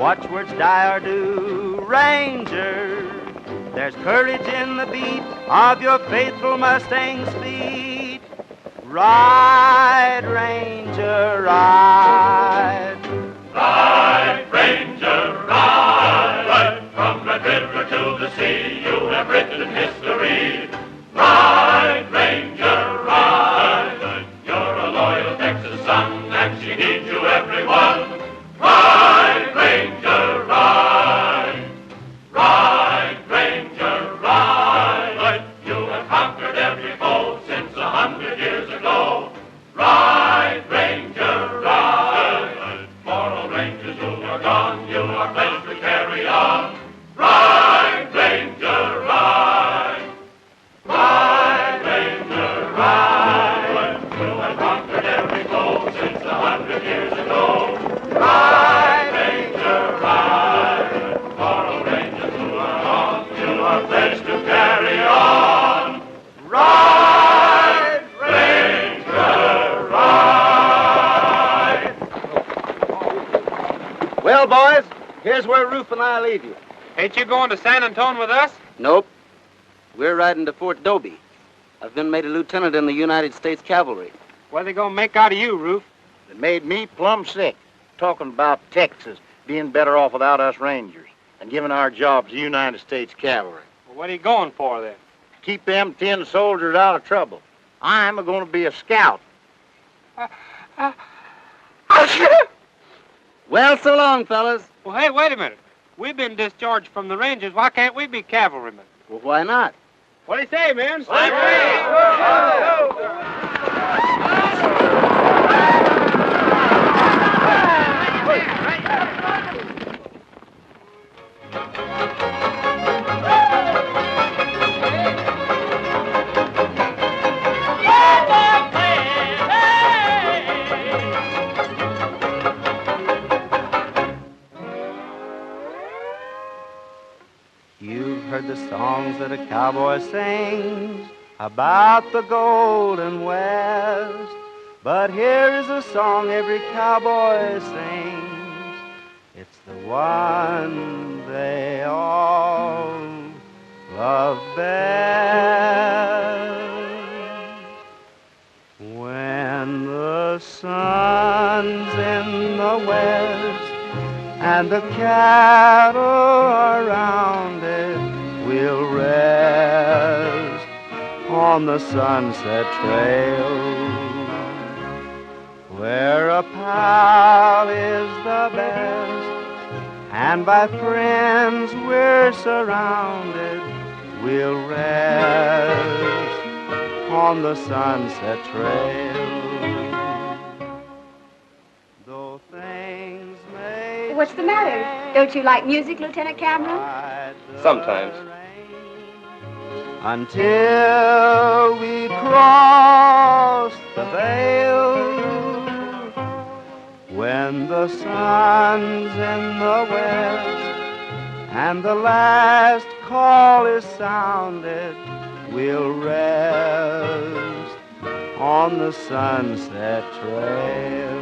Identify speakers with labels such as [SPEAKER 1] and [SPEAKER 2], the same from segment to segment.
[SPEAKER 1] watchwords die or do. Ranger, there's courage in the beat of your faithful Mustang's feet. Ride, Ranger, ride.
[SPEAKER 2] Ride, Ranger, ride. Right from Red River to the sea, you have written history. Ride, Ranger, ride. You're a loyal Texas son, and she needs you, everyone. Ride, Ranger, ride. Ride, Ranger, ride. You have conquered every foe since 100 years ago. Ride, Ranger, ride. Moral Rangers who are gone, you are pledged to carry on. Ride, Ranger, ride. Ride, Ranger, ride. You have conquered every foe since 100 years ago. Ride, Ranger, ride. Moral Rangers who are gone, you are pledged to carry on. Ride, Ranger, ride.
[SPEAKER 1] Well, boys, here's where Rufe and I leave you.
[SPEAKER 3] Ain't you going to San Antone with us?
[SPEAKER 1] Nope. We're riding to Fort Dobie. I've been made a lieutenant in the United States Cavalry.
[SPEAKER 3] What are they going to make out of you, Rufe?
[SPEAKER 4] It made me plumb sick, talking about Texas being better off without us Rangers and giving our jobs to the United States Cavalry.
[SPEAKER 3] Well, what are you going for, then?
[SPEAKER 4] Keep them 10 soldiers out of trouble. I'm going to be a scout.
[SPEAKER 1] Well, so long, fellas.
[SPEAKER 3] Well, hey, wait a minute. We've been discharged from the Rangers. Why can't we be cavalrymen?
[SPEAKER 1] Well, why not?
[SPEAKER 3] What do you say, man?
[SPEAKER 1] You've heard the songs that a cowboy sings about the golden west, but here is a song every cowboy sings. It's the one they all love best. When the sun's in the west and the cattle around it will rest on the Sunset Trail, where a pal is the best, and by friends we're surrounded. We'll rest on the Sunset Trail. Though things may
[SPEAKER 5] What's the matter? Don't you like music, Lieutenant Cameron?
[SPEAKER 3] Sometimes.
[SPEAKER 1] Until we cross the veil, when the sun's in the west and the last call is sounded, we'll rest on the Sunset Trail.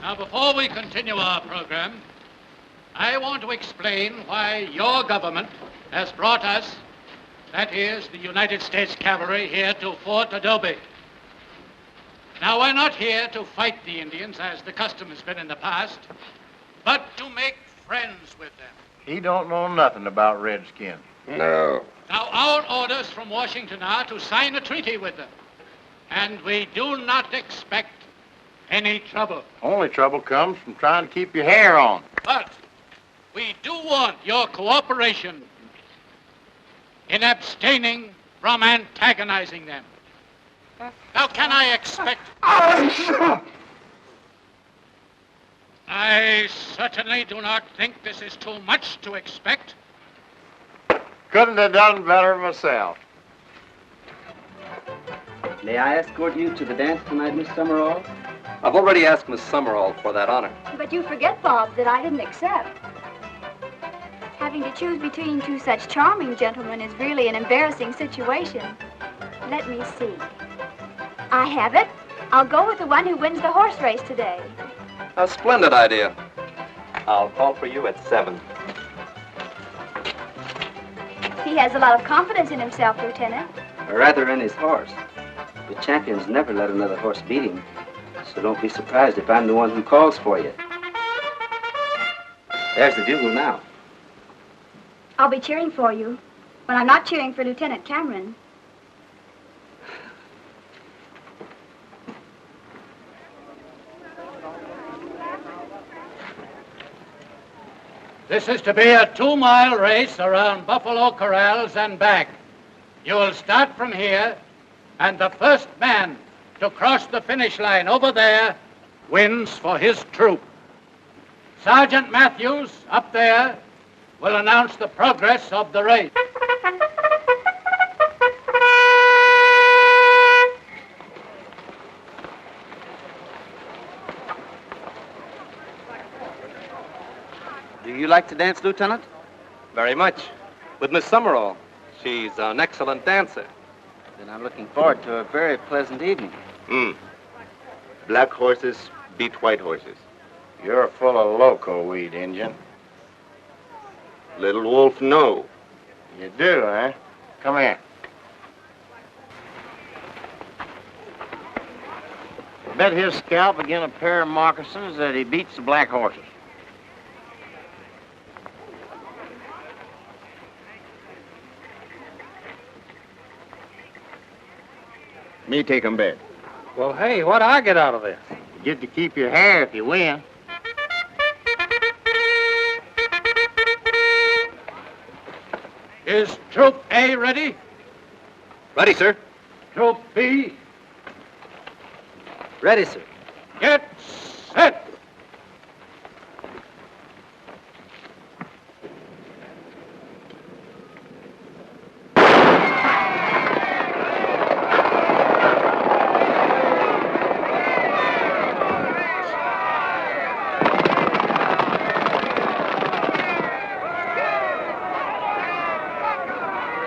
[SPEAKER 6] Now, before we continue our program, I want to explain why your government has brought us, that is, the United States Cavalry, here to Fort Adobe. Now, we're not here to fight the Indians, as the custom has been in the past, but to make friends with them.
[SPEAKER 4] He don't know nothing about Redskins.
[SPEAKER 3] No.
[SPEAKER 6] Now, our orders from Washington are to sign a treaty with them, and we do not expect any trouble.
[SPEAKER 4] Only trouble comes from trying to keep your hair on.
[SPEAKER 6] But we do want your cooperation in abstaining from antagonizing them. Now, can I expect... I certainly do not think this is too much to expect.
[SPEAKER 4] Couldn't have done better myself.
[SPEAKER 1] May I escort you to the dance tonight, Miss Summerall?
[SPEAKER 7] I've already asked Miss Summerall for that honor.
[SPEAKER 5] But you forget, Bob, that I didn't accept. Having to choose between two such charming gentlemen is really an embarrassing situation. Let me see. I have it. I'll go with the one who wins the horse race today.
[SPEAKER 7] A splendid idea. I'll call for you at 7.
[SPEAKER 5] He has a lot of confidence in himself, Lieutenant.
[SPEAKER 1] Or rather in his horse. The champions never let another horse beat him. So don't be surprised if I'm the one who calls for you. There's the bugle now.
[SPEAKER 5] I'll be cheering for you when I'm not cheering for Lieutenant Cameron.
[SPEAKER 6] This is to be a 2-mile race around Buffalo Corrals and back. You will start from here, and the first man to cross the finish line over there wins for his troop. Sergeant Matthews, up there, will announce the progress of the race.
[SPEAKER 7] Do you like to dance, Lieutenant? Very much. With Miss Summerall. She's an excellent dancer.
[SPEAKER 1] Then I'm looking forward to a very pleasant evening.
[SPEAKER 8] Black horses beat white horses.
[SPEAKER 4] You're full of loco weed, Injun.
[SPEAKER 8] Little Wolf, no.
[SPEAKER 4] You do, huh? Come here. Bet his scalp against a pair of moccasins that he beats the black horses. Me take 'em bet.
[SPEAKER 3] Well, hey, what do I get out of this?
[SPEAKER 4] You get to keep your hair if you win.
[SPEAKER 6] Is Troop A ready?
[SPEAKER 7] Ready, sir.
[SPEAKER 6] Troop B,
[SPEAKER 1] Ready, sir.
[SPEAKER 6] get set.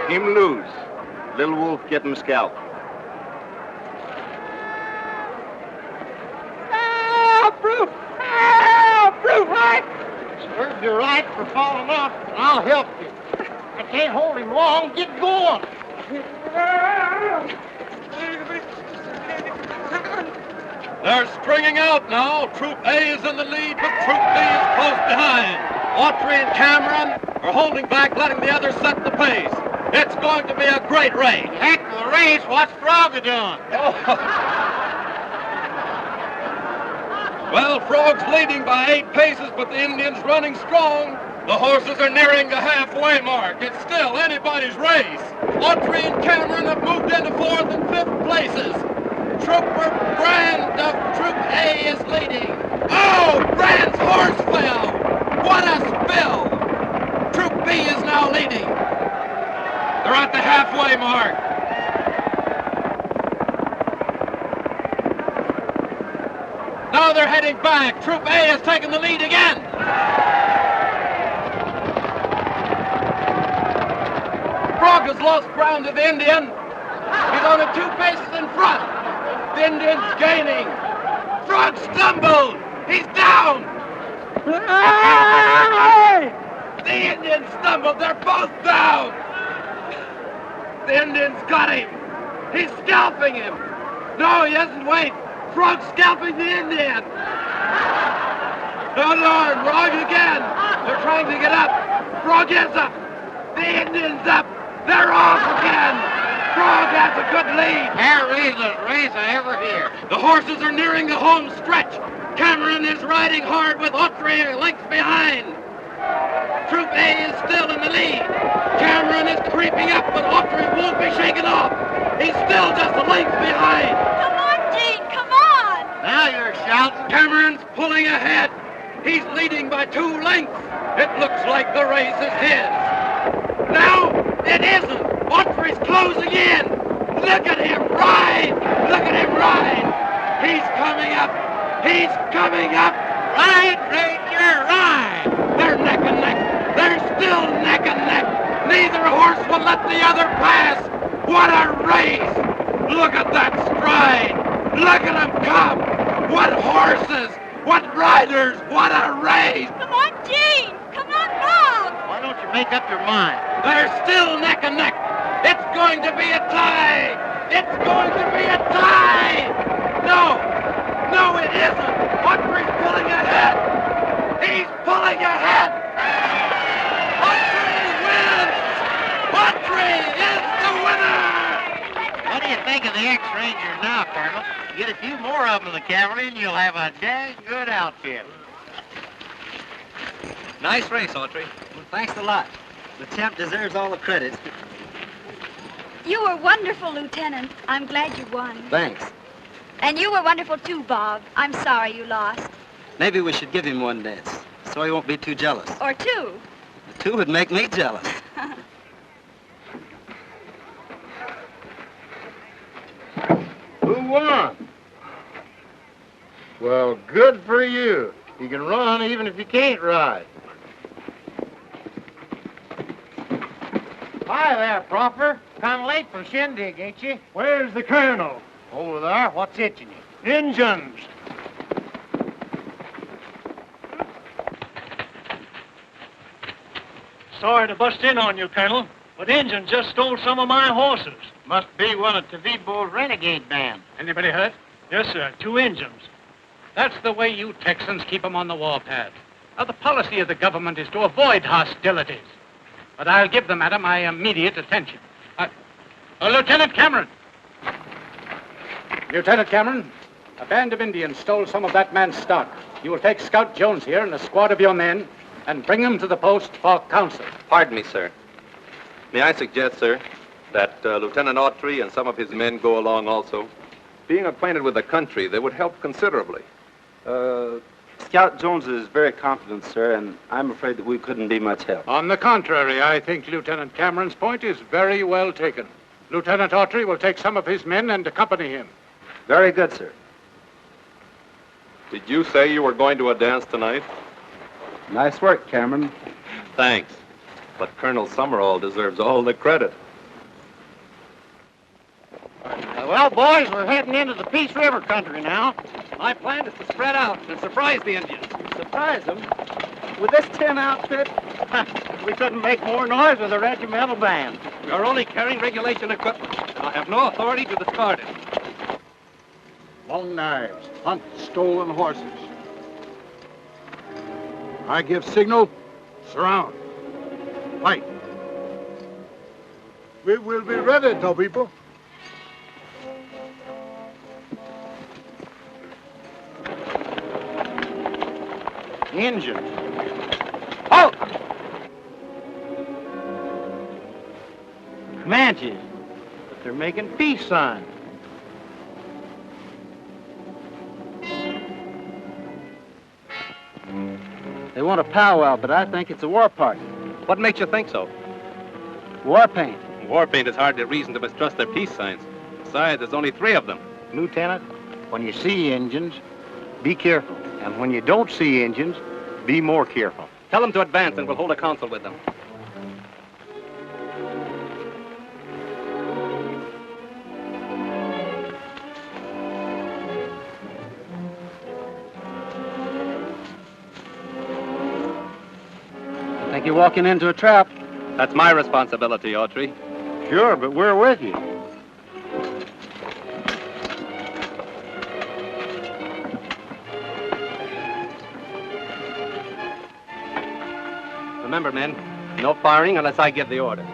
[SPEAKER 8] Him lose. Little Wolf get him scalp.
[SPEAKER 4] Serves you right for falling off, and I'll help you. I can't hold him long. Get going.
[SPEAKER 2] They're stringing out now. Troop A is in the lead, but Troop B is close behind. Autry and Cameron are holding back, letting the others set the pace. It's going to be a great race.
[SPEAKER 4] Heck of a race. What's Frogger doing?
[SPEAKER 2] Well, Frog's leading by 8 paces, but the Indian's running strong. The horses are nearing the halfway mark. It's still anybody's race. Autry and Cameron have moved into 4th and 5th places. Trooper Brand of Troop A is leading. Oh, Brand's horse fell. What a spill. Troop B is now leading. They're at the halfway mark. Now they're heading back. Troop A has taken the lead again. Frog has lost ground to the Indian. He's only 2 paces in front. The Indian's gaining. Frog stumbled. He's down. The Indian stumbled. They're both down. The Indian's got him. He's scalping him. No, he hasn't. Wait. Frog's scalping the Indian. No, Lord. Frog again. They're trying to get up. Frog is up. The Indian's up. They're off again. Frog has a good lead.
[SPEAKER 4] Harry's race I ever hear.
[SPEAKER 2] The horses are nearing the home stretch. Cameron is riding hard with Autry a length behind. Troop A is still in the lead. Cameron is creeping up, but Autry won't be shaken off. He's still just a length behind.
[SPEAKER 5] Come on, Gene, come on!
[SPEAKER 4] Now you're shouting.
[SPEAKER 2] Cameron's pulling ahead. He's leading by 2 lengths. It looks like the race is his. Now, it isn't. Autry's closing in. Look at him ride. Look at him ride. He's coming up. He's coming up. Ride, Ranger, ride. They're neck and neck. They're still
[SPEAKER 9] Neither horse will let the other pass. What a race! Look at that stride! Look at them come! What horses! What riders! What a race!
[SPEAKER 5] Come on, Gene! Come on, Bob!
[SPEAKER 4] Why don't you make up your mind?
[SPEAKER 9] They're still neck and neck. It's going to be a tie! It's going to be a tie! No! No, it isn't! Autry's pulling ahead! He's pulling ahead! Autry wins! Autry is the winner!
[SPEAKER 4] What do you think of the ex-Rangers now, Colonel? Get a few more of them in the cavalry and you'll have a dang good outfit.
[SPEAKER 7] Nice race, Autry.
[SPEAKER 1] Well, thanks a lot. The champ deserves all the credit.
[SPEAKER 5] You were wonderful, Lieutenant. I'm glad you won.
[SPEAKER 1] Thanks.
[SPEAKER 5] And you were wonderful too, Bob. I'm sorry you lost.
[SPEAKER 1] Maybe we should give him one dance, so he won't be too jealous.
[SPEAKER 5] Or two.
[SPEAKER 1] The two would make me jealous.
[SPEAKER 4] Who won? Well, good for you. You can run even if you can't ride. Hi there, Proffer. Kind of late for shindig, ain't you?
[SPEAKER 10] Where's the colonel?
[SPEAKER 4] Over there. What's itching you?
[SPEAKER 10] Injuns. Sorry to bust in on you, Colonel, but Injuns just stole some of my horses.
[SPEAKER 4] Must be one of Tavebo's renegade band.
[SPEAKER 6] Anybody hurt?
[SPEAKER 10] Yes, sir. 2 Injuns.
[SPEAKER 6] That's the way you Texans keep 'em on the warpath. Now, the policy of the government is to avoid hostilities. But I'll give the matter my immediate attention. Lieutenant Cameron. Lieutenant Cameron, a band of Indians stole some of that man's stock. You will take Scout Jones here and a squad of your men and bring him to the post for counsel.
[SPEAKER 7] Pardon me, sir. May I suggest, sir, that Lieutenant Autry and some of his men go along also? Being acquainted with the country, they would help considerably.
[SPEAKER 1] Scout Jones is very competent, sir, and I'm afraid that we couldn't be much help.
[SPEAKER 6] On the contrary, I think Lieutenant Cameron's point is very well taken. Lieutenant Autry will take some of his men and accompany him.
[SPEAKER 1] Very good, sir.
[SPEAKER 7] Did you say you were going to a dance tonight?
[SPEAKER 1] Nice work, Cameron.
[SPEAKER 7] Thanks. But Colonel Summerall deserves all the credit.
[SPEAKER 4] Well, boys, we're heading into the Peace River country now.
[SPEAKER 7] My plan is to spread out and surprise the Indians.
[SPEAKER 1] Surprise them? With this tin outfit?
[SPEAKER 4] We couldn't make more noise with a regimental band.
[SPEAKER 7] We are only carrying regulation equipment, and I have no authority to discard it.
[SPEAKER 11] Long knives, hunt stolen horses. I give signal, surround. Fight. We will be ready, though, people.
[SPEAKER 4] Injuns. Halt! Comanches. But they're making peace signs.
[SPEAKER 1] They want a powwow, but I think it's a war party.
[SPEAKER 7] What makes you think so?
[SPEAKER 1] War paint.
[SPEAKER 7] War paint is hardly a reason to mistrust their peace signs. Besides, there's only 3 of them.
[SPEAKER 4] Lieutenant, when you see Injuns, be careful. And when you don't see Injuns, be more careful.
[SPEAKER 7] Tell them to advance, and we'll hold a council with them.
[SPEAKER 1] I think you're walking into a trap.
[SPEAKER 7] That's my responsibility, Autry.
[SPEAKER 4] Sure, but we're with you.
[SPEAKER 7] Remember, men, no firing unless I give the order.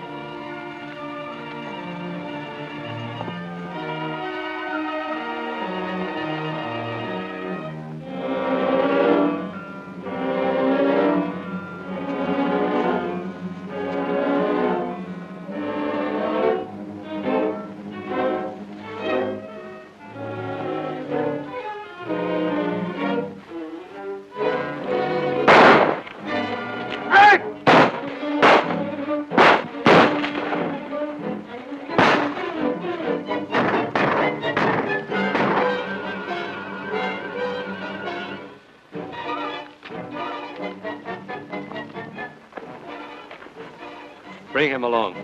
[SPEAKER 7] Bring him along.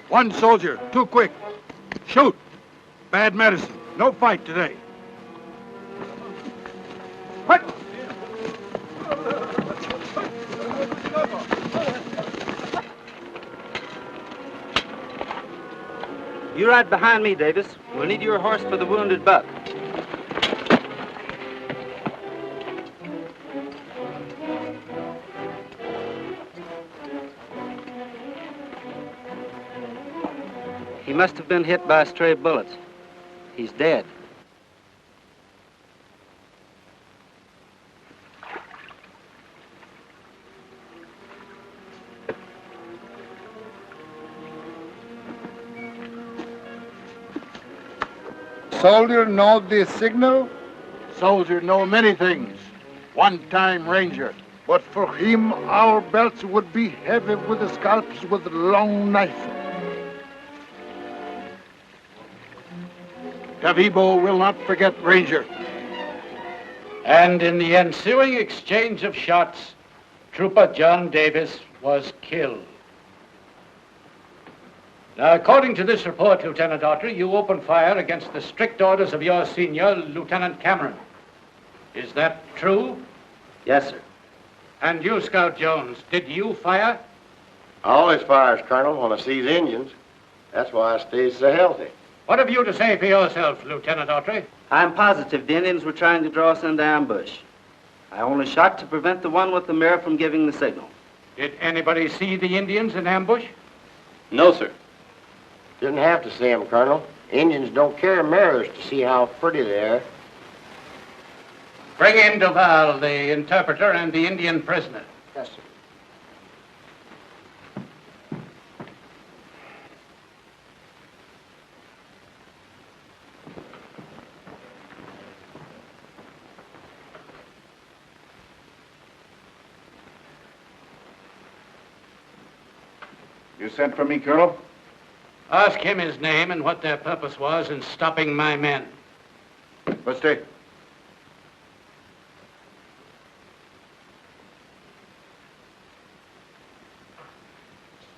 [SPEAKER 11] One soldier, too quick. Shoot. Bad medicine. No fight today. What?
[SPEAKER 1] You ride behind me, Davis. We'll need your horse for the wounded buck. He must have been hit by stray bullets. He's dead.
[SPEAKER 11] Soldier know the signal? Soldier know many things. One-time ranger. But for him, our belts would be heavy with the scalps with a long knife. Tavibo will not forget Ranger.
[SPEAKER 6] And in the ensuing exchange of shots, Trooper John Davis was killed. Now, according to this report, Lieutenant Autry, you opened fire against the strict orders of your senior, Lieutenant Cameron. Is that true?
[SPEAKER 1] Yes, sir.
[SPEAKER 6] And you, Scout Jones, did you fire?
[SPEAKER 4] I always fires, Colonel, when I sees Indians. That's why I stays so healthy.
[SPEAKER 6] What have you to say for yourself, Lieutenant Autry?
[SPEAKER 1] I'm positive the Indians were trying to draw us into ambush. I only shot to prevent the one with the mirror from giving the signal.
[SPEAKER 6] Did anybody see the Indians in ambush?
[SPEAKER 8] No, sir.
[SPEAKER 4] Didn't have to see 'em, Colonel. Indians don't carry mirrors to see how pretty they are.
[SPEAKER 6] Bring in Duval, the interpreter, and the Indian prisoner.
[SPEAKER 4] Yes, sir.
[SPEAKER 11] You sent for me, Colonel?
[SPEAKER 6] Ask him his name and what their purpose was in stopping my men.
[SPEAKER 11] VOSE.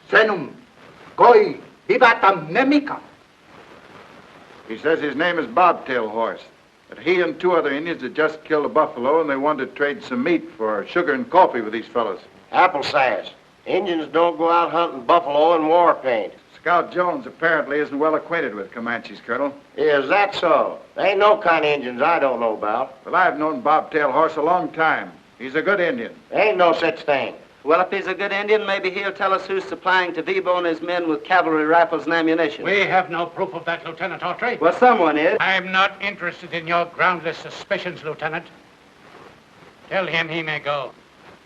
[SPEAKER 12] Senum, Goi, Vivatam Nemika.
[SPEAKER 11] He says his name is Bobtail Horse. That he and two other Indians had just killed a buffalo and they wanted to trade some meat for sugar and coffee with these fellows.
[SPEAKER 4] Apple sass. Indians don't go out hunting buffalo in war paint.
[SPEAKER 11] Scout Jones apparently isn't well acquainted with Comanches, Colonel.
[SPEAKER 4] Is that so? There ain't no kind of Indians I don't know about.
[SPEAKER 11] Well, I've known Bobtail Horse a long time. He's a good Indian.
[SPEAKER 4] There ain't no such thing.
[SPEAKER 1] Well, if he's a good Indian, maybe he'll tell us who's supplying Tavibo and his men with cavalry rifles and ammunition.
[SPEAKER 6] We have no proof of that, Lieutenant Autry.
[SPEAKER 1] Well, someone is.
[SPEAKER 6] I'm not interested in your groundless suspicions, Lieutenant. Tell him he may go.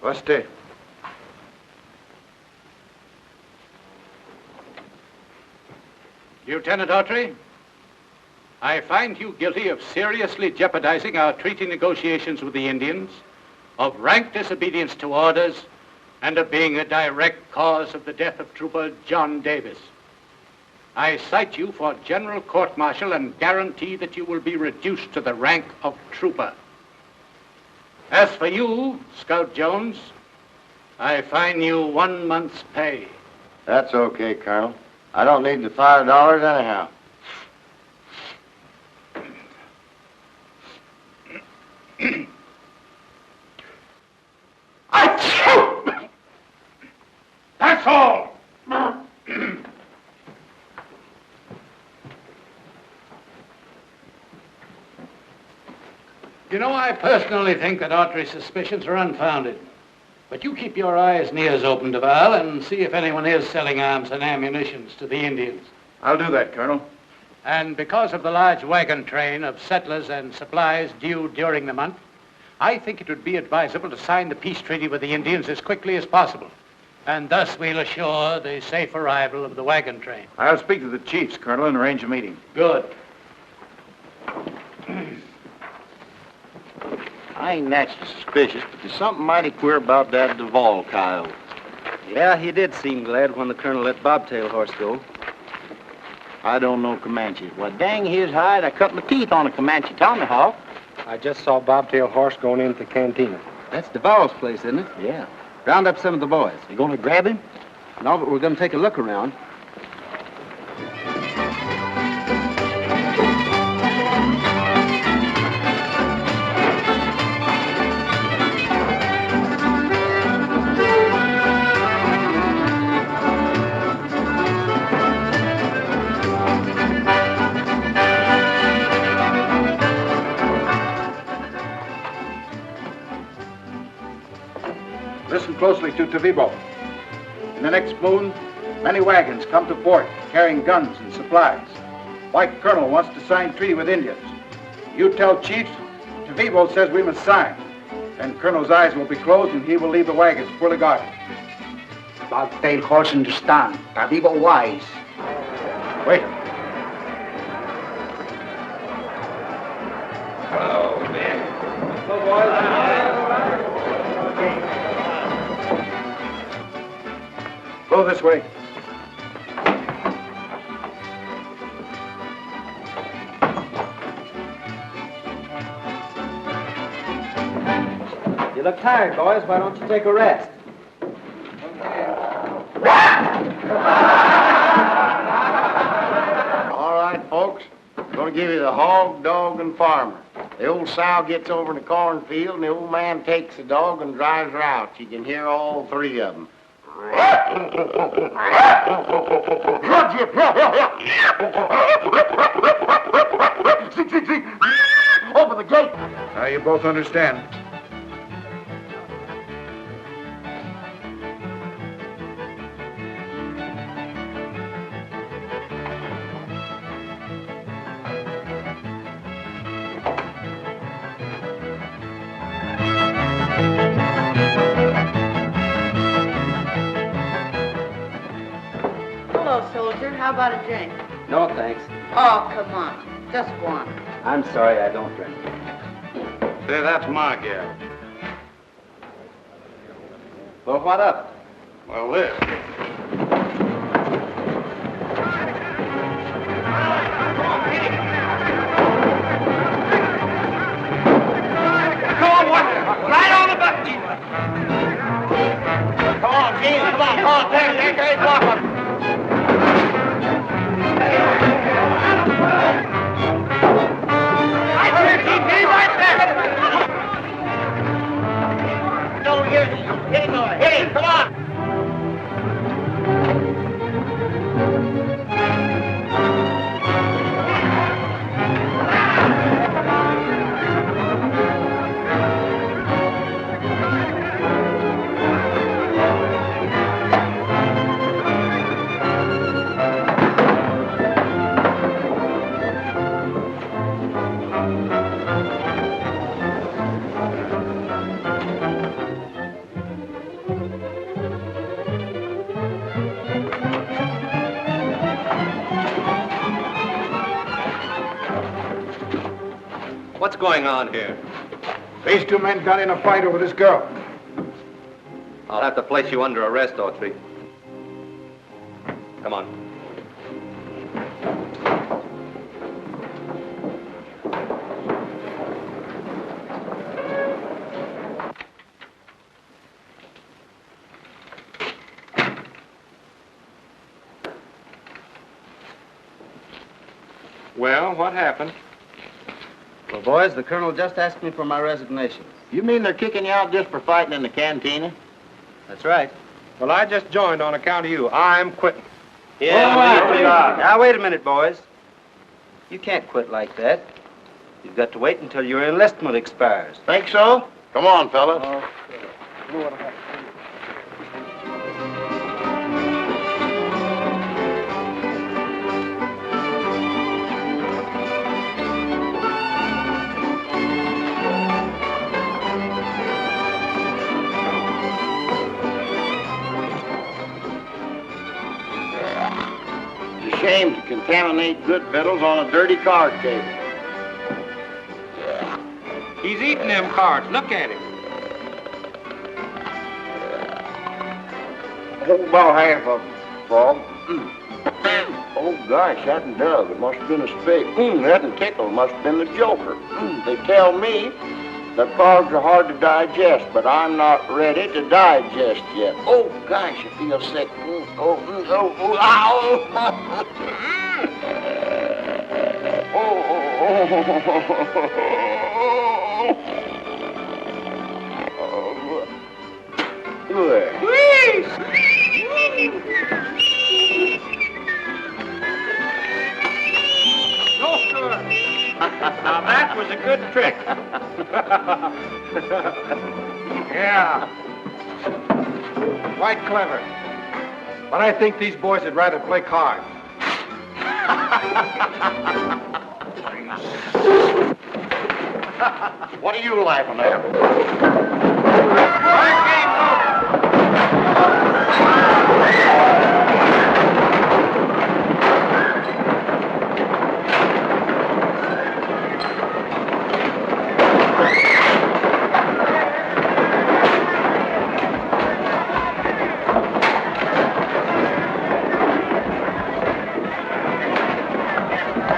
[SPEAKER 11] VOSE.
[SPEAKER 6] Lieutenant Autry, I find you guilty of seriously jeopardizing our treaty negotiations with the Indians, of rank disobedience to orders, and of being a direct cause of the death of Trooper John Davis. I cite you for general court-martial and guarantee that you will be reduced to the rank of trooper. As for you, Scout Jones, I fine you 1 month's pay.
[SPEAKER 4] That's okay, Colonel. I don't need the $5 anyhow.
[SPEAKER 6] That's all. You know, I personally think that Autry's suspicions are unfounded. But you keep your eyes and ears open, Duval, and see if anyone is selling arms and ammunitions to the Indians.
[SPEAKER 11] I'll do that, Colonel.
[SPEAKER 6] And because of the large wagon train of settlers and supplies due during the month, I think it would be advisable to sign the peace treaty with the Indians as quickly as possible. And thus we'll assure the safe arrival of the wagon train.
[SPEAKER 11] I'll speak to the chiefs, Colonel, and arrange a meeting.
[SPEAKER 6] Good.
[SPEAKER 4] I ain't naturally suspicious, but there's something mighty queer about that Duval coyote.
[SPEAKER 1] Yeah, he did seem glad when the colonel let Bobtail Horse go.
[SPEAKER 4] I don't know Comanches. Well, dang his hide, I cut my teeth on a Comanche tomahawk.
[SPEAKER 3] I just saw Bobtail Horse going into the cantina.
[SPEAKER 12] That's DeVal's place, isn't it?
[SPEAKER 3] Yeah.
[SPEAKER 12] Round up some of the boys.
[SPEAKER 3] You going to grab him?
[SPEAKER 12] No, but we're going to take a look around.
[SPEAKER 11] Listen closely to Tavibo. In the next moon, many wagons come to port carrying guns and supplies. White Colonel wants to sign treaty with Indians. You tell chiefs, Tavibo says we must sign. Then Colonel's eyes will be closed and he will leave the wagons fully guarded.
[SPEAKER 12] Bobtail Horse understand. Tavibo wise.
[SPEAKER 11] Wait.
[SPEAKER 7] Oh, man.
[SPEAKER 11] Go this way.
[SPEAKER 1] You look tired, boys. Why don't you take a rest?
[SPEAKER 4] All right, folks. I'm going to give you the hog, dog, and farmer. The old sow gets over in the cornfield, and the old man takes the dog and drives her out. You can hear all three of them. Open the gate.
[SPEAKER 11] Now you both understand.
[SPEAKER 13] Hello, soldier. How about a drink?
[SPEAKER 1] No, thanks.
[SPEAKER 13] Oh, come on. Just one.
[SPEAKER 1] I'm sorry, I don't drink.
[SPEAKER 4] Say, that's my gal.
[SPEAKER 1] Well, what up?
[SPEAKER 4] Well, this.
[SPEAKER 9] Come on, boy. Right on the button. Come on, Gene. Come on. Take a block up. Right there, Gene. Get him right there. Don't hear him. Hit him, boy. Hit him. Come on.
[SPEAKER 7] What's going on here?
[SPEAKER 11] These two men got in a fight over this girl.
[SPEAKER 7] I'll have to place you under arrest, Autry. Come on.
[SPEAKER 3] Well, what happened?
[SPEAKER 12] Well, boys, the colonel just asked me for my resignation.
[SPEAKER 4] You mean they're kicking you out just for fighting in the cantina?
[SPEAKER 12] That's right.
[SPEAKER 3] Well, I just joined on account of you. I'm quitting.
[SPEAKER 1] Now, wait a minute, boys. You can't quit like that. You've got to wait until your enlistment expires.
[SPEAKER 4] Think so? Come on, fellas. It's a shame to contaminate good victuals on a dirty card table.
[SPEAKER 3] He's eating them cards. Look at him.
[SPEAKER 4] Hold about half of them, Frog. Oh, gosh, that and Doug. It must have been a spade. That and Tickle must have been the joker. They tell me that frogs are hard to digest, but I'm not ready to digest yet. Oh, gosh, I feel sick. Ow!
[SPEAKER 3] Now that was a good trick.
[SPEAKER 14] Yeah. Quite clever. But I think these boys would rather play cards.
[SPEAKER 4] What are you laughing at?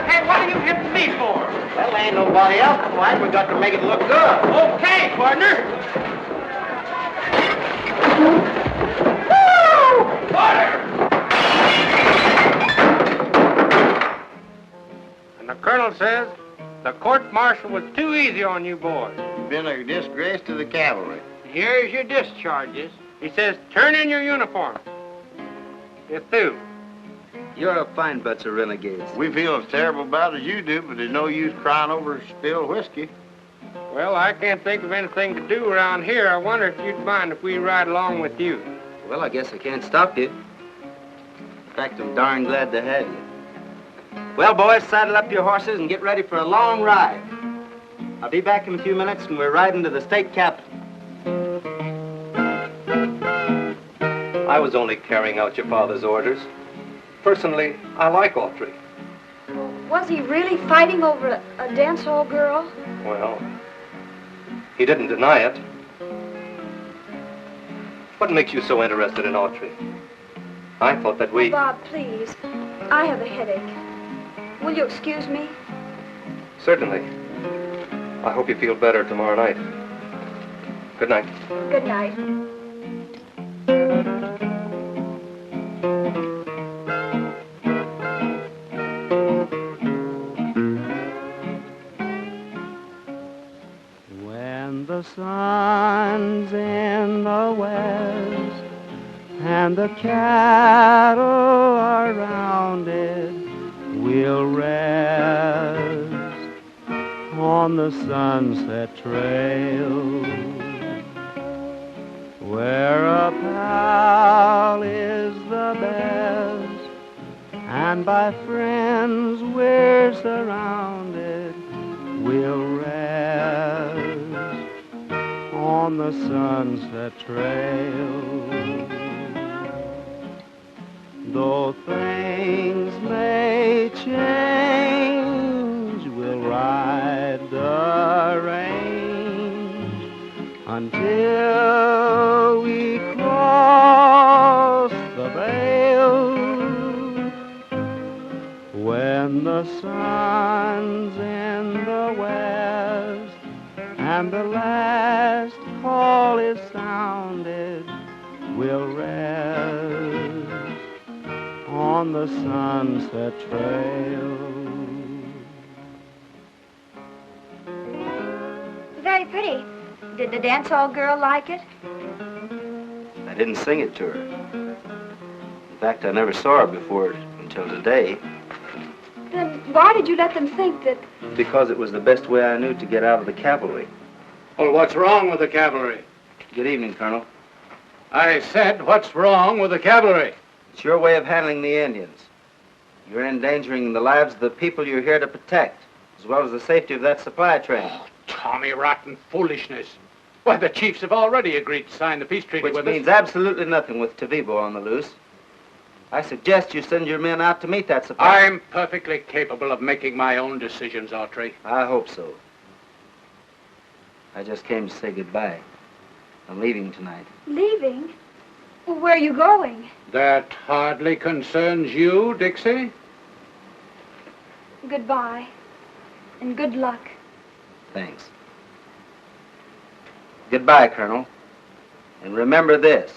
[SPEAKER 3] Hey, what are you hitting me for?
[SPEAKER 4] Well, ain't nobody else to fight. We got to make it look good.
[SPEAKER 3] Okay, partner. And the colonel says the court-martial was too easy on you boys.
[SPEAKER 4] You've been a disgrace to the cavalry.
[SPEAKER 3] Here's your discharges. He says turn in your uniform. You're through.
[SPEAKER 12] You're a fine bunch of renegades.
[SPEAKER 4] We feel as terrible about it as you do, but there's no use crying over spilled whiskey.
[SPEAKER 3] Well, I can't think of anything to do around here. I wonder if you'd mind if we ride along with you.
[SPEAKER 12] Well, I guess I can't stop you. In fact, I'm darn glad to have you. Well, boys, saddle up your horses and get ready for a long ride. I'll be back in a few minutes, and we're riding to the state capitol.
[SPEAKER 7] I was only carrying out your father's orders. Personally, I like Autry.
[SPEAKER 5] Was he really fighting over a dance hall girl?
[SPEAKER 7] Well, he didn't deny it. What makes you so interested in Autry? I thought that we...
[SPEAKER 5] Bob, please. I have a headache. Will you excuse me?
[SPEAKER 7] Certainly. I hope you feel better tomorrow night. Good night.
[SPEAKER 5] Good night.
[SPEAKER 1] When the sun's in the west and the cattle are rounded, we'll rest on the sunset trail where a pal is the best and by friends we're surrounded. We'll rest on the sunset trail. Though things may change, we'll ride the range until we cross the vale. When the sun's in the west and the last call is sounded, we'll rest on the sunset trail.
[SPEAKER 5] Very pretty. Did the dance hall girl like it?
[SPEAKER 12] I didn't sing it to her. In fact, I never saw her before until today.
[SPEAKER 5] Then why did you let them think that...
[SPEAKER 12] Because it was the best way I knew to get out of the cavalry.
[SPEAKER 6] Well, what's wrong with the cavalry?
[SPEAKER 12] Good evening, Colonel.
[SPEAKER 6] I said, what's wrong with the cavalry?
[SPEAKER 12] It's your way of handling the Indians. You're endangering the lives of the people you're here to protect, as well as the safety of that supply train.
[SPEAKER 6] Oh, Tommy rotten foolishness. Why, the chiefs have already agreed to sign the peace treaty
[SPEAKER 12] Which
[SPEAKER 6] with
[SPEAKER 12] means
[SPEAKER 6] us.
[SPEAKER 12] absolutely nothing with Tavibo on the loose. I suggest you send your men out to meet that supply.
[SPEAKER 6] I'm perfectly capable of making my own decisions, Autry.
[SPEAKER 12] I hope so. I just came to say goodbye. I'm leaving tonight.
[SPEAKER 5] Leaving? Well, where are you going?
[SPEAKER 6] That hardly concerns you, Dixie.
[SPEAKER 5] Goodbye. And good luck.
[SPEAKER 12] Thanks. Goodbye, Colonel. And remember this.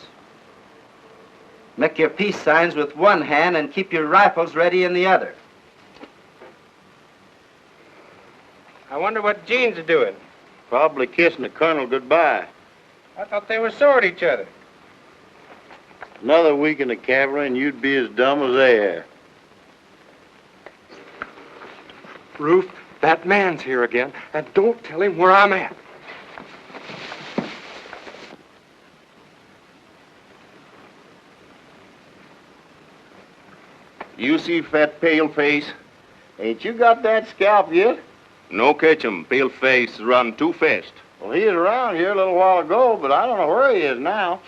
[SPEAKER 12] Make your peace signs with one hand and keep your rifles ready in the other.
[SPEAKER 3] I wonder what Gene's doing.
[SPEAKER 4] Probably kissing the colonel goodbye.
[SPEAKER 3] I thought they were sore at each other.
[SPEAKER 4] Another week in the cavalry and you'd be as dumb as they are.
[SPEAKER 14] Ruth, that man's here again, and don't tell him where I'm at.
[SPEAKER 4] You see fat pale face? Ain't you got that scalp yet?
[SPEAKER 8] No catch him. Pale face run too fast.
[SPEAKER 4] Well, he was around here a little while ago, but I don't know where he is now.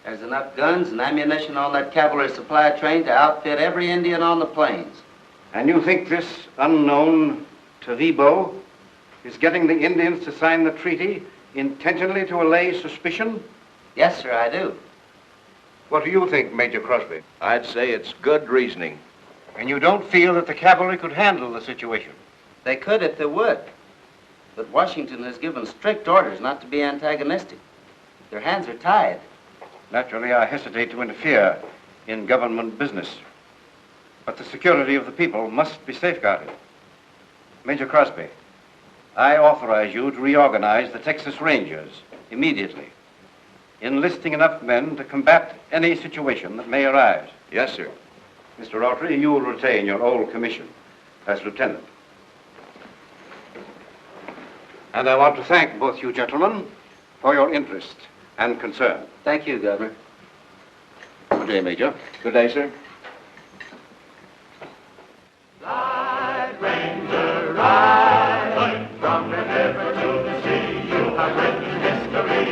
[SPEAKER 12] There's enough guns and ammunition on that cavalry supply train to outfit every Indian on the plains.
[SPEAKER 14] And you think this unknown Tavibo is getting the Indians to sign the treaty intentionally to allay suspicion?
[SPEAKER 12] Yes, sir, I do.
[SPEAKER 14] What do you think, Major Crosby?
[SPEAKER 8] I'd say it's good reasoning.
[SPEAKER 14] And you don't feel that the cavalry could handle the situation?
[SPEAKER 12] They could if they would. But Washington has given strict orders not to be antagonistic. Their hands are tied.
[SPEAKER 14] Naturally, I hesitate to interfere in government business. But the security of the people must be safeguarded. Major Crosby, I authorize you to reorganize the Texas Rangers immediately, enlisting enough men to combat any situation that may arise.
[SPEAKER 8] Yes, sir.
[SPEAKER 14] Mr. Autry, you will retain your old commission as lieutenant. And I want to thank both you gentlemen for your interest and concern.
[SPEAKER 12] Thank you, Governor.
[SPEAKER 14] Good day, Major.
[SPEAKER 8] Good day, sir.
[SPEAKER 2] Ride, Ranger, ride, from the river to the sea, you have written history.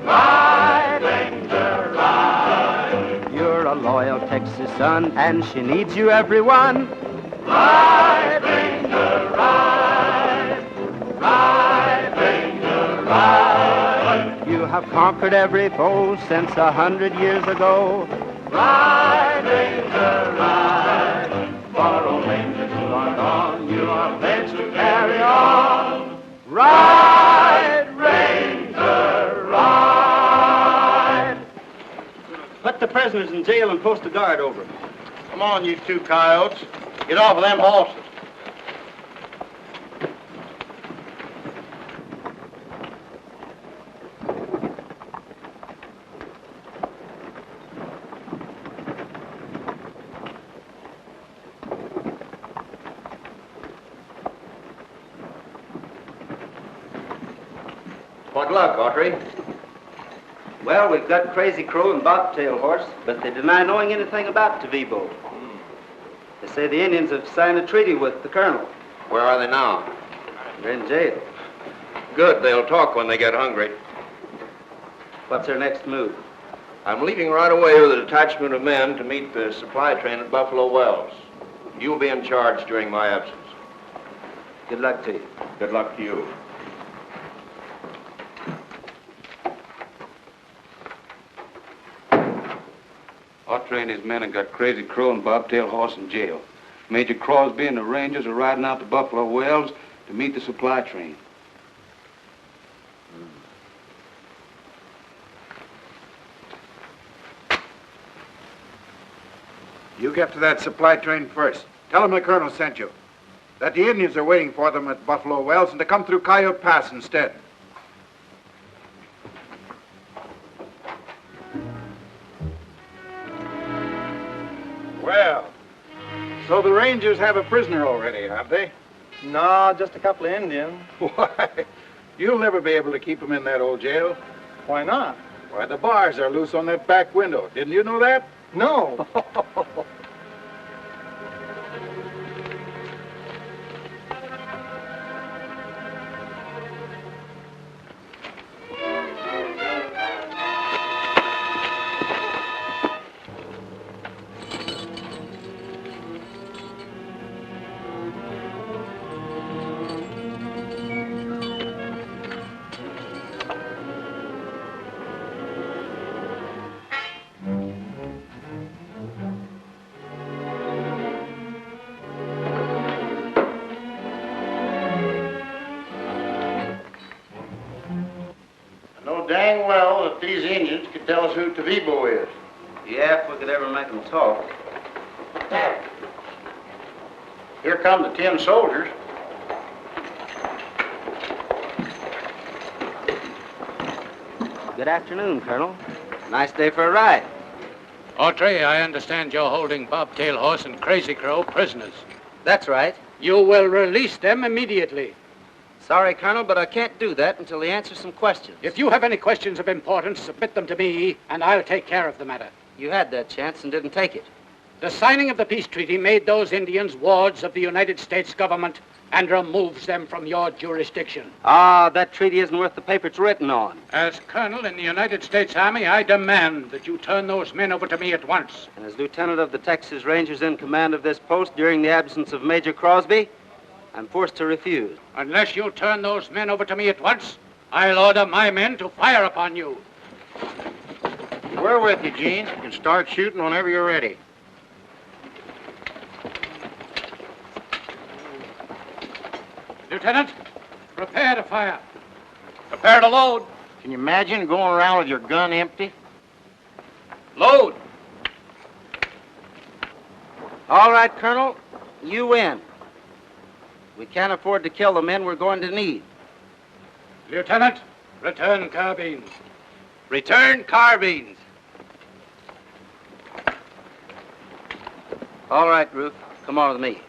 [SPEAKER 2] Ride, Ranger, ride.
[SPEAKER 1] You're a loyal Texas son, and she needs you, everyone.
[SPEAKER 2] Ride, Ranger, ride. Ride, Ranger, ride.
[SPEAKER 1] You have conquered every foe since 100 years ago.
[SPEAKER 2] Ride, Ranger, ride. For old Rangers who are gone, you are pledged to carry on. Ride, Ranger, ride.
[SPEAKER 12] Put the prisoners in jail and post a guard over them.
[SPEAKER 4] Come on, you two coyotes. Get off of them horses.
[SPEAKER 12] What luck, Autry? Well, we've got Crazy Crow and Bobtail Horse, but they deny knowing anything about Tavibo. They say the Indians have signed a treaty with the colonel.
[SPEAKER 8] Where are they now?
[SPEAKER 12] They're in jail.
[SPEAKER 8] Good. They'll talk when they get hungry.
[SPEAKER 12] What's their next move?
[SPEAKER 8] I'm leaving right away with a detachment of men to meet the supply train at Buffalo Wells. You'll be in charge during my absence.
[SPEAKER 12] Good luck to you.
[SPEAKER 8] Good luck to you.
[SPEAKER 14] Autry and his men have got Crazy Crow and Bobtail Horse in jail. Major Crosby and the Rangers are riding out to Buffalo Wells to meet the supply train.
[SPEAKER 11] You get to that supply train first. Tell them the colonel sent you. That the Indians are waiting for them at Buffalo Wells and to come through Coyote Pass instead. Well, so the Rangers have a prisoner already, have they?
[SPEAKER 15] No, just a couple of Indians.
[SPEAKER 11] Why, you'll never be able to keep them in that old jail.
[SPEAKER 15] Why not?
[SPEAKER 11] Why, the bars are loose on that back window. Didn't you know that?
[SPEAKER 15] No.
[SPEAKER 4] But these Indians could tell us who Tavibo is.
[SPEAKER 12] Yeah, if we could ever make them talk.
[SPEAKER 4] Here come the 10 soldiers.
[SPEAKER 12] Good afternoon, Colonel. Nice day for a ride.
[SPEAKER 6] Autry, I understand you're holding Bobtail Horse and Crazy Crow prisoners.
[SPEAKER 12] That's right.
[SPEAKER 6] You will release them immediately.
[SPEAKER 12] Sorry, Colonel, but I can't do that until they answer some questions.
[SPEAKER 6] If you have any questions of importance, submit them to me, and I'll take care of the matter.
[SPEAKER 12] You had that chance and didn't take it.
[SPEAKER 6] The signing of the peace treaty made those Indians wards of the United States government and removes them from your jurisdiction.
[SPEAKER 12] Ah, that treaty isn't worth the paper it's written on.
[SPEAKER 6] As colonel in the United States Army, I demand that you turn those men over to me at once.
[SPEAKER 12] And as lieutenant of the Texas Rangers in command of this post during the absence of Major Crosby, I'm forced to refuse.
[SPEAKER 6] Unless you turn those men over to me at once, I'll order my men to fire upon you.
[SPEAKER 4] We're with you, Gene. You can start shooting whenever you're ready.
[SPEAKER 6] Lieutenant, prepare to fire. Prepare to load.
[SPEAKER 4] Can you imagine going around with your gun empty?
[SPEAKER 6] Load.
[SPEAKER 12] All right, Colonel, you win. We can't afford to kill the men we're going to need.
[SPEAKER 6] Lieutenant, return carbines.
[SPEAKER 8] Return carbines.
[SPEAKER 12] All right, Ruth, come on with me.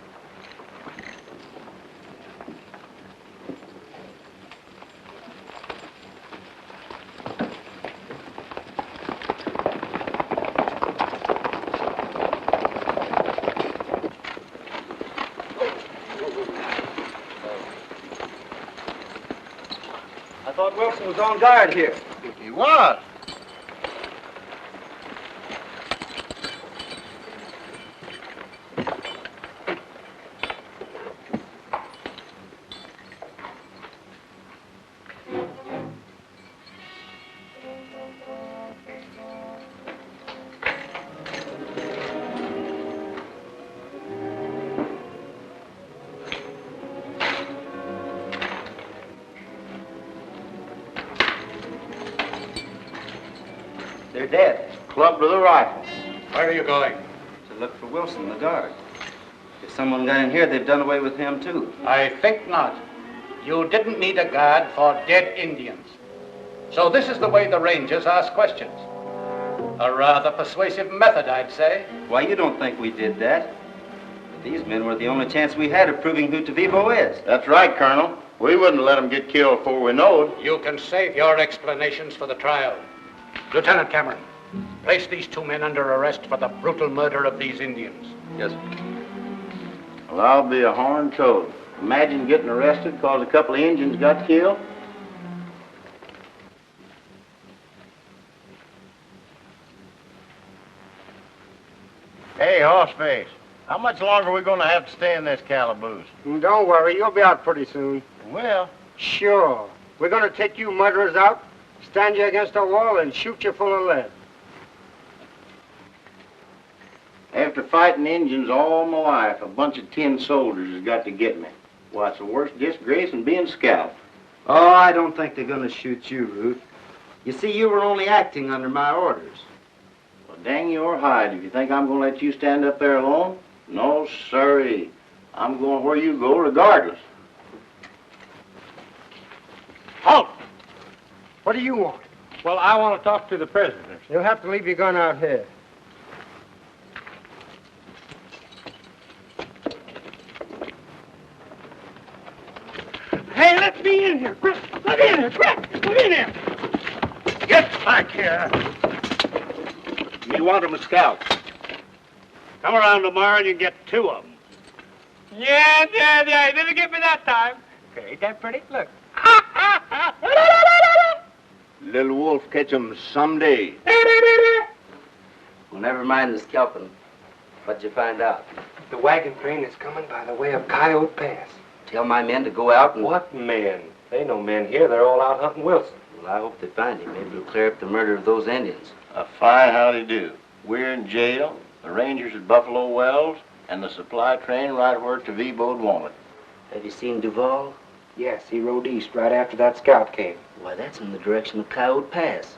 [SPEAKER 12] I thought Wilson was on guard here.
[SPEAKER 4] He was.
[SPEAKER 12] They're dead.
[SPEAKER 4] Clubbed with a rifle.
[SPEAKER 6] Where are you going?
[SPEAKER 12] To look for Wilson, the guard. If someone got in here, they've done away with him, too.
[SPEAKER 6] I think not. You didn't need a guard for dead Indians. So this is the way the Rangers ask questions. A rather persuasive method, I'd say.
[SPEAKER 12] Why, you don't think we did that? These men were the only chance we had of proving who Tavibo is.
[SPEAKER 4] That's right, Colonel. We wouldn't let him get killed before we knowed.
[SPEAKER 6] You can save your explanations for the trial. Lieutenant Cameron, place these 2 men under arrest for the brutal murder of these Indians.
[SPEAKER 12] Yes, sir.
[SPEAKER 4] Well, I'll be a horned toad. Imagine getting arrested because a couple of Indians got killed. Hey, Horseface, how much longer are we going to have to stay in this calaboose?
[SPEAKER 15] Don't worry, you'll be out pretty soon.
[SPEAKER 4] Well,
[SPEAKER 15] Sure. We're going to take you murderers out, stand you against a wall, and shoot you full of lead.
[SPEAKER 4] after fighting Indians all my life, a bunch of tin soldiers has got to get me. Why, it's the worst disgrace than being scalped.
[SPEAKER 12] Oh, I don't think they're going to shoot you, Ruth. You see, you were only acting under my orders.
[SPEAKER 4] Well, dang your hide if you think I'm going to let you stand up there alone. No, sirree. I'm going where you go regardless.
[SPEAKER 15] Halt! What do you want? Well, I want to talk to the prisoners. You'll have to leave your gun out here. Hey, let me in here, quick! Let me in here, quick! Let me in here! Get back here!
[SPEAKER 11] You want them as scouts. Come around tomorrow and you get 2 of them.
[SPEAKER 15] Yeah. You didn't get me that time. Okay, ain't that pretty? Look.
[SPEAKER 4] Little wolf catch 'em someday.
[SPEAKER 12] Well, never mind the scalping. What'd you find out?
[SPEAKER 16] The wagon train is coming by the way of Coyote Pass.
[SPEAKER 12] Tell my men to go out and...
[SPEAKER 16] What men? There ain't no men here. They're all out hunting Wilson.
[SPEAKER 12] Well, I hope they find him. Maybe it'll clear up the murder of those Indians.
[SPEAKER 4] A fine howdy do. We're in jail, the Rangers at Buffalo Wells, and the supply train right where Tavibo'd wanted.
[SPEAKER 12] Have you seen Duval?
[SPEAKER 16] Yes, he rode east right after that scout came.
[SPEAKER 12] Why, that's in the direction of Coyote Pass.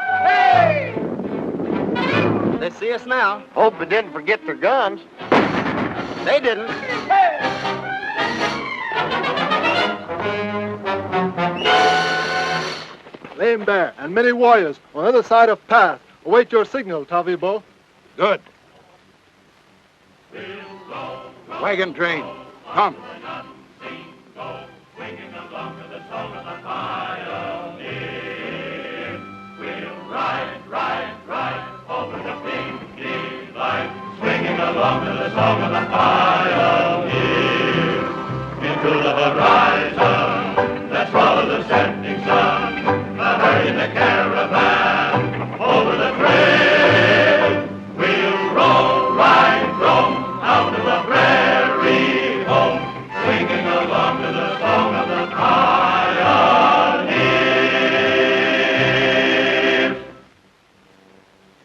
[SPEAKER 12] Hey! They see us now.
[SPEAKER 4] Hope they didn't forget their guns.
[SPEAKER 12] They didn't.
[SPEAKER 17] Lame Bear and many warriors on the other side of path await your signal, Tavibo.
[SPEAKER 11] Good. Wagon train, come.
[SPEAKER 2] Swinging along to the song of the pioneers. Into the horizon, let's follow the setting sun. Hurry in the caravan, over the trail. We'll roll, ride, roam, out to the prairie home. Swinging along to the song of the pioneers.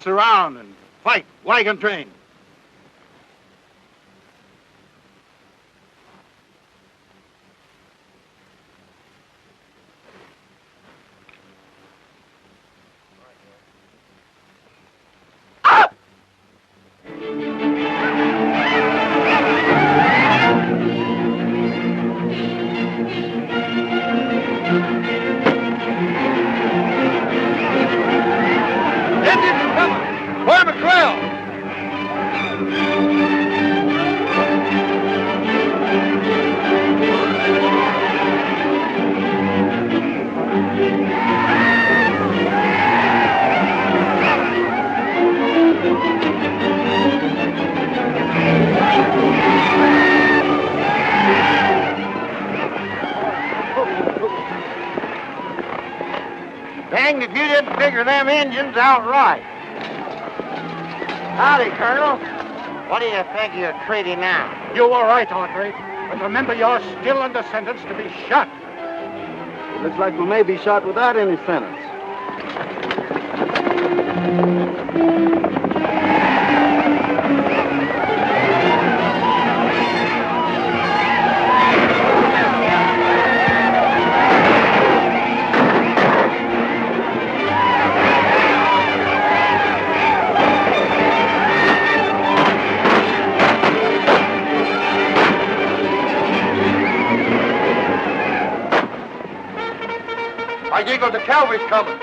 [SPEAKER 11] Surround and fight, wagon train.
[SPEAKER 4] Danged if you didn't figure them engines out right. Howdy, Colonel. What do you think of your treaty now?
[SPEAKER 15] You were right, Audrey. But remember, you're still under sentence to be shot.
[SPEAKER 12] It looks like we may be shot without any sentence.
[SPEAKER 11] I giggled the cavalry's coming.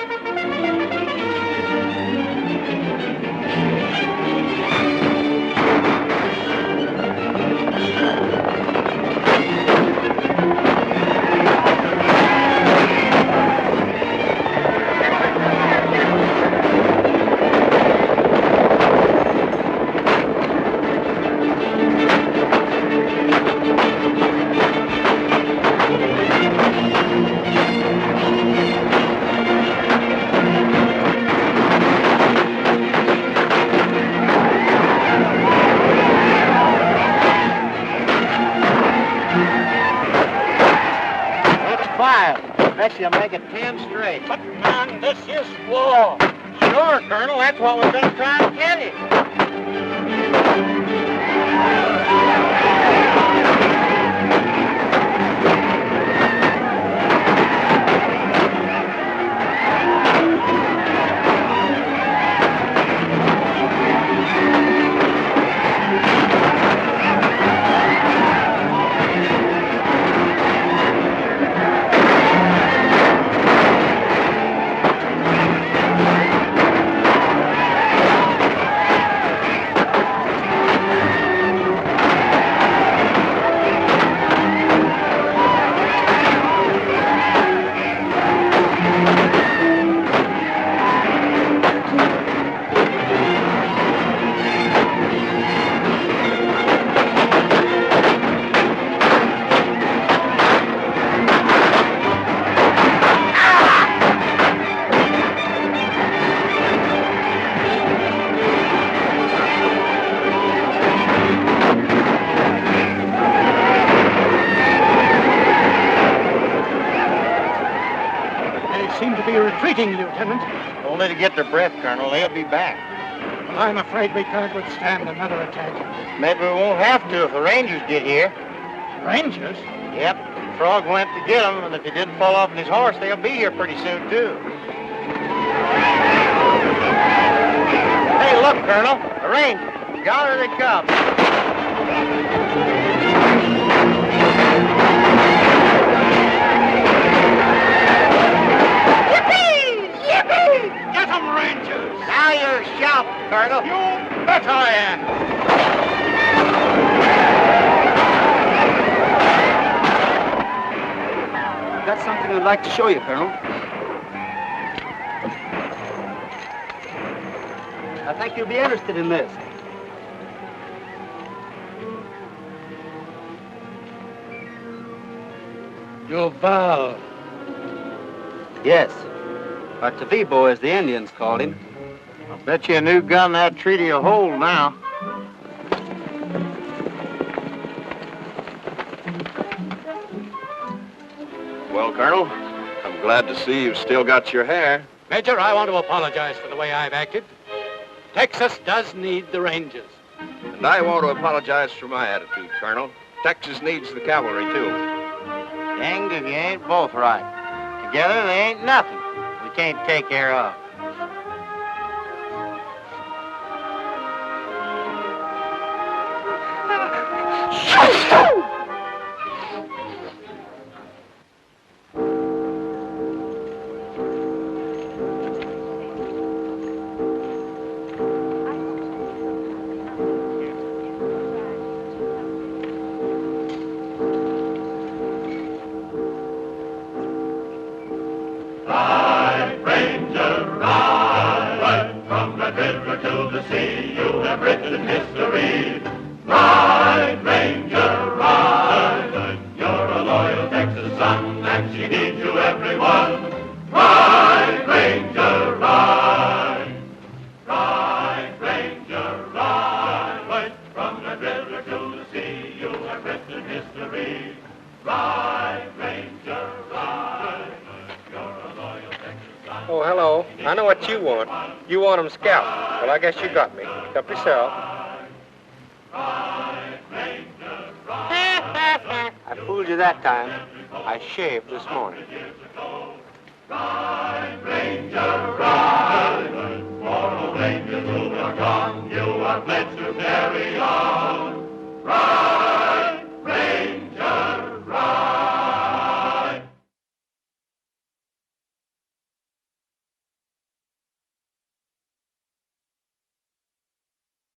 [SPEAKER 4] Bet you'll make it 10 straight. But, man, this is war. Sure, Colonel, that's what we've been trying to tell you.
[SPEAKER 15] Retreating, Lieutenant.
[SPEAKER 4] Only to get their breath, Colonel. They'll be back.
[SPEAKER 15] Well, I'm afraid we can't withstand another attack.
[SPEAKER 4] Maybe we won't have to if the Rangers get here.
[SPEAKER 15] Rangers?
[SPEAKER 4] Yep. Frog went to get them, and if he didn't fall off his horse, they'll be here pretty soon, too.
[SPEAKER 15] look, Colonel.
[SPEAKER 4] The Rangers. Yonder they come.
[SPEAKER 9] Get 'em, Rangers!
[SPEAKER 4] Now you're shouting, Colonel.
[SPEAKER 9] You bet I am!
[SPEAKER 12] I've got something I'd like to show you, Colonel. I think you'll be interested in this.
[SPEAKER 15] Duval.
[SPEAKER 12] Yes. Or Tavibo, as the Indians called him.
[SPEAKER 4] I'll bet you a new gun that treaty will hold now.
[SPEAKER 8] Well, Colonel, I'm glad to see you've still got your hair.
[SPEAKER 6] Major, I want to apologize for the way I've acted. Texas does need the Rangers.
[SPEAKER 8] And I want to apologize for my attitude, Colonel. Texas needs the cavalry, too.
[SPEAKER 4] Danged if you ain't both right. Together, they ain't nothing we can't take care of.
[SPEAKER 2] Ride, Ranger, ride, from the river to the sea, you have written history. Ride, Ranger, ride, you're a loyal Texas son, and she needs you, everyone. Ride, Ranger, ride, ride, Ranger, ride, from the river to the sea, you have written history. Ride, Ranger, ride.
[SPEAKER 15] Oh, hello. I know what you want. You want 'em scalped. Well, I guess you got me. Help yourself. I fooled you that time. I shaved this morning.
[SPEAKER 2] Ride, Ranger, ride, for the Rangers who are gone, you are pledged to carry on.